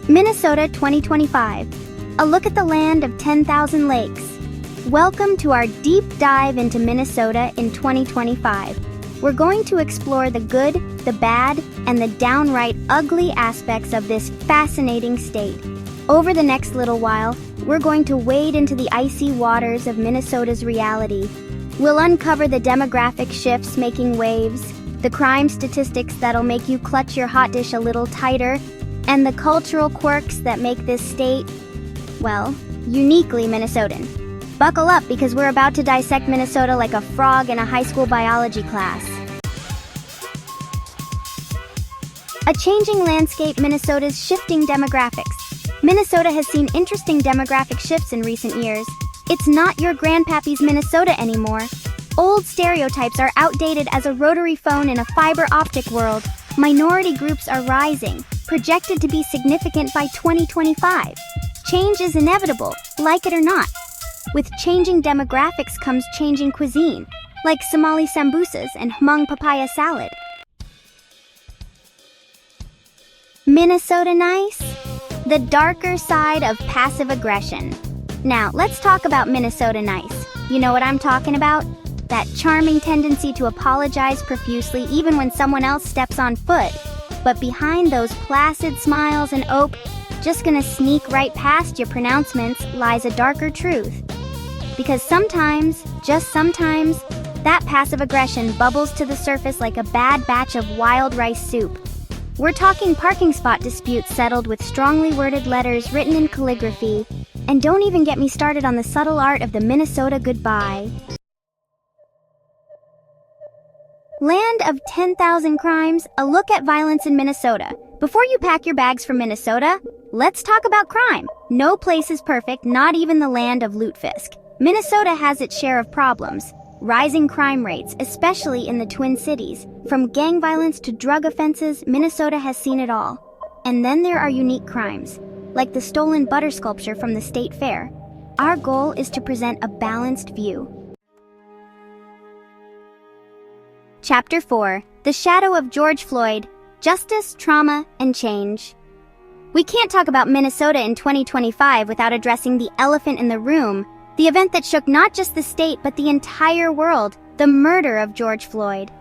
Minnesota 2025. A look at the land of 10,000 lakes. Welcome to our deep dive into Minnesota in 2025. We're going to explore the good, the bad, and the downright ugly aspects of this fascinating state. Over the next little while, we're going to wade into the icy waters of Minnesota's reality. We'll uncover the demographic shifts making waves, the crime statistics that'll make you clutch your hot dish a little tighter, and the cultural quirks that make this state, well, uniquely Minnesotan. Buckle up because we're about to dissect Minnesota like a frog in a high school biology class. A changing landscape, Minnesota's shifting demographics. Minnesota has seen interesting demographic shifts in recent years. It's not your grandpappy's Minnesota anymore. Old stereotypes are outdated as a rotary phone in a fiber optic world. Minority groups are rising, projected to be significant by 2025. Change is inevitable, like it or not. With changing demographics comes changing cuisine, like Somali sambusas and Hmong papaya salad. Minnesota nice? The darker side of passive aggression. Now, let's talk about Minnesota nice. You know what I'm talking about? That charming tendency to apologize profusely even when someone else steps on foot. But behind those placid smiles and just gonna sneak right past your pronouncements lies a darker truth. Because sometimes, just sometimes, that passive aggression bubbles to the surface like a bad batch of wild rice soup. We're talking parking spot disputes settled with strongly worded letters written in calligraphy. And don't even get me started on the subtle art of the Minnesota goodbye. Land of 10,000 crimes, a look at violence in Minnesota. Before you pack your bags for Minnesota, let's talk about crime. No place is perfect, not even the land of Lutefisk. Minnesota has its share of problems. Rising crime rates, especially in the Twin Cities. From gang violence to drug offenses, Minnesota has seen it all. And then there are unique crimes, like the stolen butter sculpture from the State Fair. Our goal is to present a balanced view. Chapter 4. The Shadow of George Floyd, Justice, Trauma, and Change. We can't talk about Minnesota in 2025 without addressing the elephant in the room, the event that shook not just the state but the entire world, the murder of George Floyd.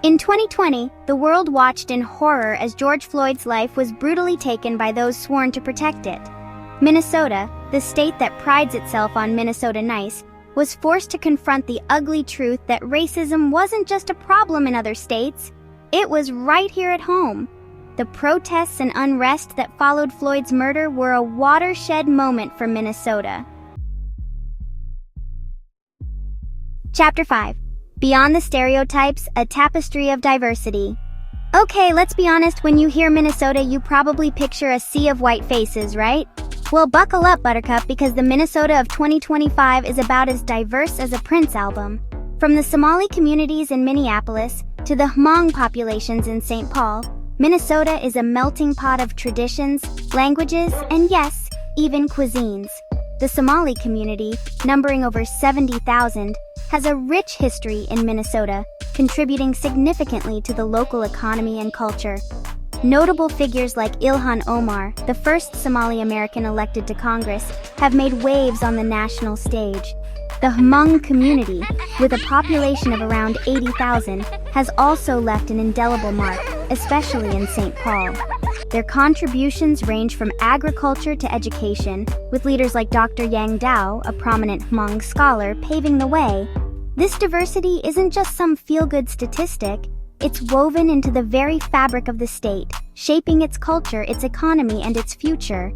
In 2020, the world watched in horror as George Floyd's life was brutally taken by those sworn to protect it. Minnesota, the state that prides itself on Minnesota nice, was forced to confront the ugly truth that racism wasn't just a problem in other states, it was right here at home. The protests and unrest that followed Floyd's murder were a watershed moment for Minnesota. Chapter 5. Beyond the Stereotypes, a Tapestry of Diversity. Okay, let's be honest, when you hear Minnesota, you probably picture a sea of white faces, right? Well, buckle up, Buttercup, because the Minnesota of 2025 is about as diverse as a Prince album. From the Somali communities in Minneapolis to the Hmong populations in St. Paul, Minnesota is a melting pot of traditions, languages, and yes, even cuisines. The Somali community, numbering over 70,000, has a rich history in Minnesota, contributing significantly to the local economy and culture. Notable figures like Ilhan Omar, the first Somali American elected to Congress, have made waves on the national stage. The Hmong community, with a population of around 80,000, has also left an indelible mark, especially in St. Paul. Their contributions range from agriculture to education, with leaders like Dr. Yang Dao, a prominent Hmong scholar, paving the way. This diversity isn't just some feel-good statistic. It's woven into the very fabric of the state, shaping its culture, its economy, and its future.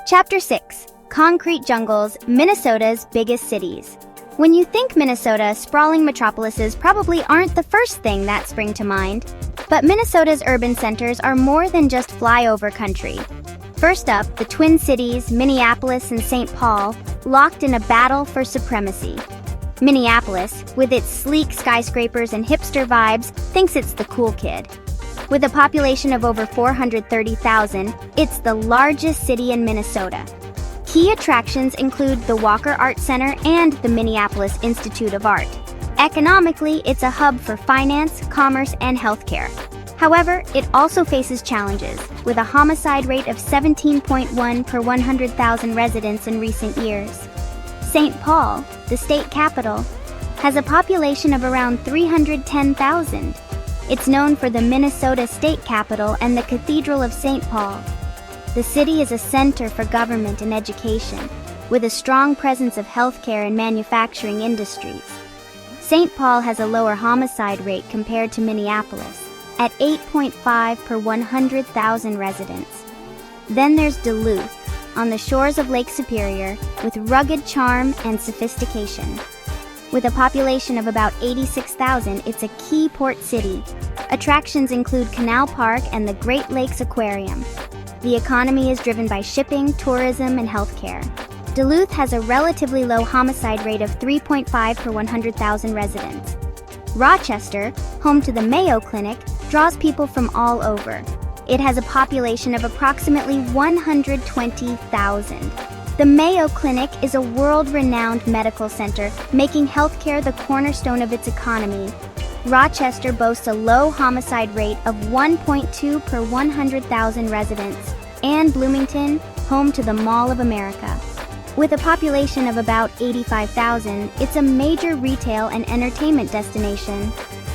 Chapter 6. Concrete Jungles, Minnesota's Biggest Cities. When you think Minnesota, sprawling metropolises probably aren't the first thing that spring to mind. But Minnesota's urban centers are more than just flyover country. First up, the Twin Cities, Minneapolis and St. Paul, locked in a battle for supremacy. Minneapolis, with its sleek skyscrapers and hipster vibes, thinks it's the cool kid. With a population of over 430,000, it's the largest city in Minnesota. Key attractions include the Walker Art Center and the Minneapolis Institute of Art. Economically, it's a hub for finance, commerce, and healthcare. However, it also faces challenges, with a homicide rate of 17.1 per 100,000 residents in recent years. St. Paul, the state capital, has a population of around 310,000. It's known for the Minnesota state capitol and the Cathedral of St. Paul. The city is a center for government and education, with a strong presence of healthcare and manufacturing industries. St. Paul has a lower homicide rate compared to Minneapolis, at 8.5 per 100,000 residents. Then there's Duluth, on the shores of Lake Superior, with rugged charm and sophistication. With a population of about 86,000, it's a key port city. Attractions include Canal Park and the Great Lakes Aquarium. The economy is driven by shipping, tourism, and healthcare. Duluth has a relatively low homicide rate of 3.5 per 100,000 residents. Rochester, home to the Mayo Clinic, draws people from all over. It has a population of approximately 120,000. The Mayo Clinic is a world-renowned medical center, making healthcare the cornerstone of its economy. Rochester boasts a low homicide rate of 1.2 per 100,000 residents, and Bloomington, home to the Mall of America. With a population of about 85,000, it's a major retail and entertainment destination.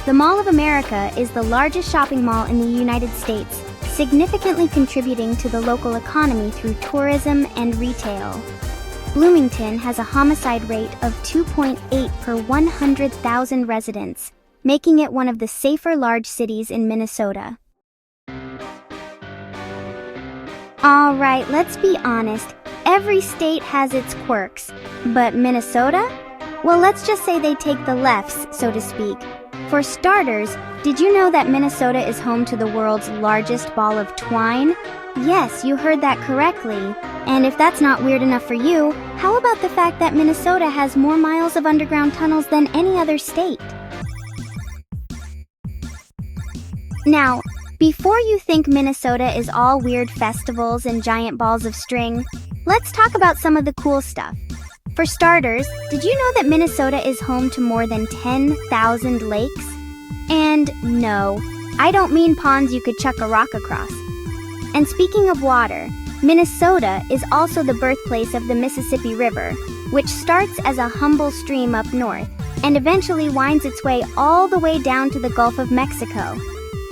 The Mall of America is the largest shopping mall in the United States, significantly contributing to the local economy through tourism and retail. Bloomington has a homicide rate of 2.8 per 100,000 residents, making it one of the safer large cities in Minnesota. All right, let's be honest. Every state has its quirks, but Minnesota? Well, let's just say they take the lefts, so to speak. For starters, did you know that Minnesota is home to the world's largest ball of twine? Yes, you heard that correctly. And if that's not weird enough for you, how about the fact that Minnesota has more miles of underground tunnels than any other state? Now, before you think Minnesota is all weird festivals and giant balls of string, let's talk about some of the cool stuff. For starters, did you know that Minnesota is home to more than 10,000 lakes? And no, I don't mean ponds you could chuck a rock across. And speaking of water, Minnesota is also the birthplace of the Mississippi River, which starts as a humble stream up north and eventually winds its way all the way down to the Gulf of Mexico.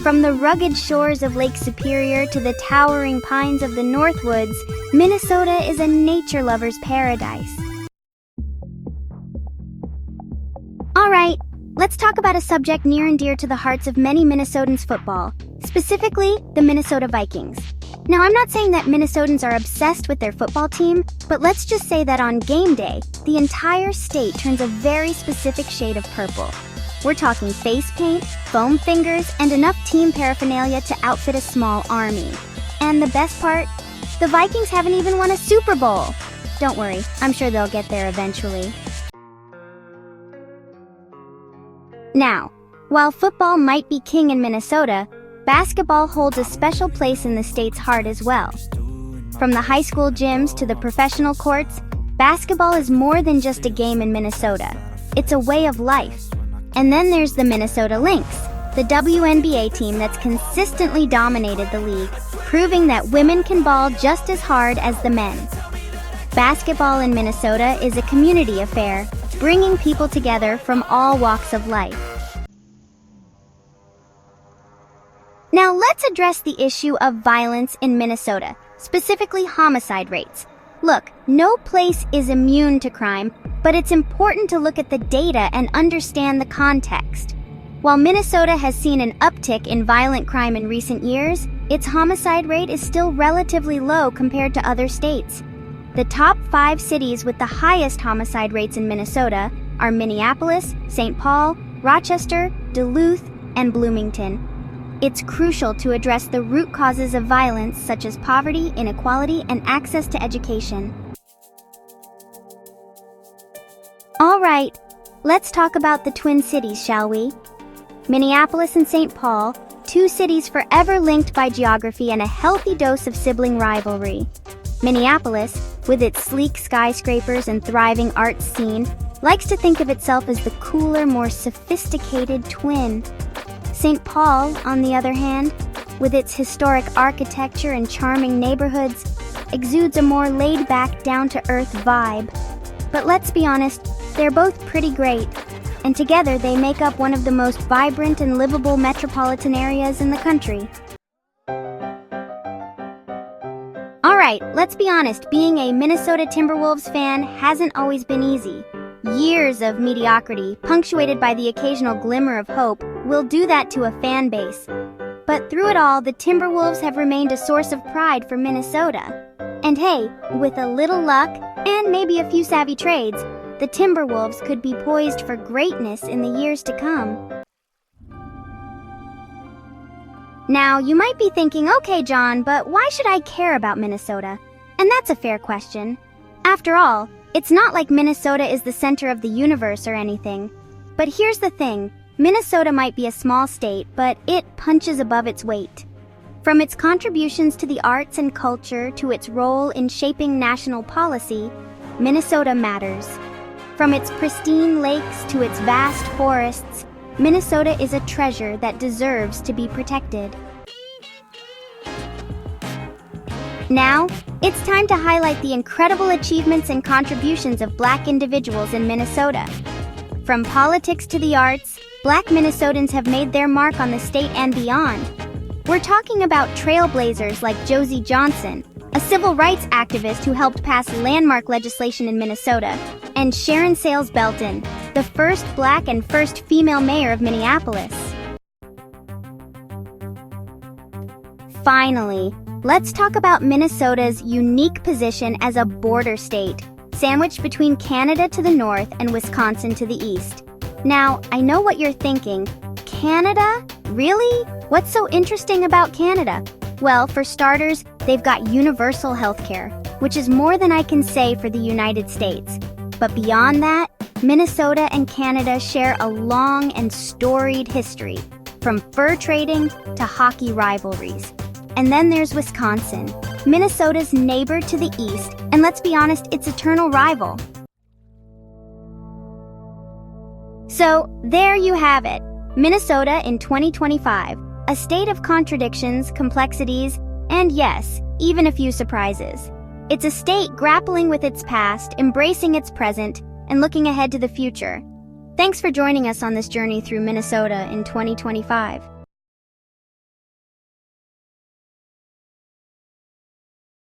From the rugged shores of Lake Superior to the towering pines of the Northwoods, Minnesota is a nature lover's paradise. All right, let's talk about a subject near and dear to the hearts of many Minnesotans: football, specifically the Minnesota Vikings. Now, I'm not saying that Minnesotans are obsessed with their football team, but let's just say that on game day, the entire state turns a very specific shade of purple. We're talking face paint, foam fingers, and enough team paraphernalia to outfit a small army. And the best part? The Vikings haven't even won a Super Bowl. Don't worry, I'm sure they'll get there eventually. Now, while football might be king in Minnesota, basketball holds a special place in the state's heart as well. From the high school gyms to the professional courts, basketball is more than just a game in Minnesota. It's a way of life. And then there's the Minnesota Lynx, the WNBA team that's consistently dominated the league, proving that women can ball just as hard as the men. Basketball in Minnesota is a community affair, bringing people together from all walks of life. Now let's address the issue of violence in Minnesota, specifically homicide rates. Look, no place is immune to crime, but it's important to look at the data and understand the context. While Minnesota has seen an uptick in violent crime in recent years, its homicide rate is still relatively low compared to other states. The top 5 cities with the highest homicide rates in Minnesota are Minneapolis, St. Paul, Rochester, Duluth, and Bloomington. It's crucial to address the root causes of violence such as poverty, inequality, and access to education. All right, let's talk about the Twin Cities, shall we? Minneapolis and St. Paul, 2 cities forever linked by geography and a healthy dose of sibling rivalry. Minneapolis, with its sleek skyscrapers and thriving arts scene, likes to think of itself as the cooler, more sophisticated twin. St. Paul, on the other hand, with its historic architecture and charming neighborhoods, exudes a more laid-back, down-to-earth vibe. But let's be honest, they're both pretty great, and together they make up one of the most vibrant and livable metropolitan areas in the country. Alright, let's be honest, being a Minnesota Timberwolves fan hasn't always been easy. Years of mediocrity, punctuated by the occasional glimmer of hope, will do that to a fan base. But through it all, the Timberwolves have remained a source of pride for Minnesota. And hey, with a little luck, and maybe a few savvy trades, the Timberwolves could be poised for greatness in the years to come. Now, you might be thinking, okay, John, but why should I care about Minnesota? And that's a fair question. After all, it's not like Minnesota is the center of the universe or anything. But here's the thing, Minnesota might be a small state, but it punches above its weight. From its contributions to the arts and culture to its role in shaping national policy, Minnesota matters. From its pristine lakes to its vast forests, Minnesota is a treasure that deserves to be protected. Now, it's time to highlight the incredible achievements and contributions of Black individuals in Minnesota. From politics to the arts, Black Minnesotans have made their mark on the state and beyond. We're talking about trailblazers like Josie Johnson, a civil rights activist who helped pass landmark legislation in Minnesota, and Sharon Sales Belton, the first Black and first female mayor of Minneapolis. Finally, let's talk about Minnesota's unique position as a border state, sandwiched between Canada to the north and Wisconsin to the east. Now, I know what you're thinking. Canada? Really? What's so interesting about Canada? Well, for starters, they've got universal healthcare, which is more than I can say for the United States. But beyond that, Minnesota and Canada share a long and storied history, from fur trading to hockey rivalries. And then there's Wisconsin, Minnesota's neighbor to the east, and let's be honest, its eternal rival. So, there you have it, Minnesota in 2025, a state of contradictions, complexities, and yes, even a few surprises. It's a state grappling with its past, embracing its present, and looking ahead to the future. Thanks for joining us on this journey through Minnesota in 2025.